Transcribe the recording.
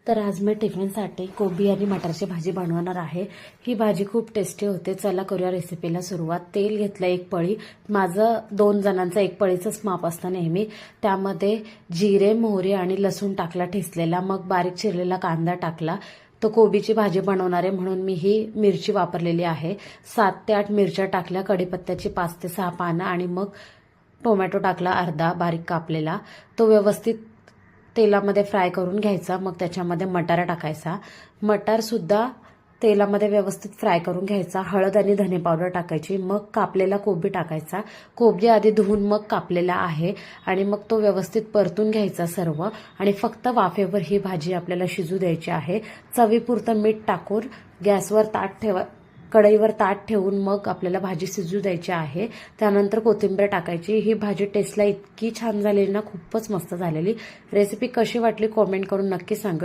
तर आज मी टिफिनसाठी कोबी आणि मटारची भाजी बनवणार आहे। ही भाजी खूप टेस्टी होते। चला करूया रेसिपीला सुरुवात। तेल घेतलं 1 पळी। माझं 2 जणांचं 1 पळीचंच माप असतं नेहमी। त्यामध्ये जिरे, मोहरी आणि लसूण टाकला ठेचलेला, मग बारीक चिरलेला कांदा टाकला। तो कोबीची भाजी बनवणार आहे म्हणून मी ही मिरची वापरलेली आहे। 7 ते 8 मिरच्या टाकल्या, कढीपत्त्याची 5 ते 6 पानं आणि मग टोमॅटो टाकला अर्धा बारीक कापलेला। तो व्यवस्थित तेलामध्ये फ्राय करून घ्यायचा। मग त्याच्यामध्ये मटार टाकायचा। मटार सुद्धा तेलामध्ये व्यवस्थित फ्राय करून घ्यायचा। हळद आणि धने पावडर टाकायची। मग कापलेला कोबी टाकायचा। कोबी आधी धुवून मग कापलेला आहे आणि मग तो व्यवस्थित परतून घ्यायचा सर्व आणि फक्त वाफेवर ही भाजी आपल्याला शिजू द्यायची आहे। चवीपुरतं मीठ टाकून गॅसवर कढईवर ताट ठेवून मग आपल्याला भाजी शिजू द्यायची आहे। त्यानंतर कोथिंबीर टाकायची। ही भाजी टेस्टला इतकी छान झालेली ना, खूपच मस्त झालेली। रेसिपी कशी वाटली कमेंट करून नक्की सांगा।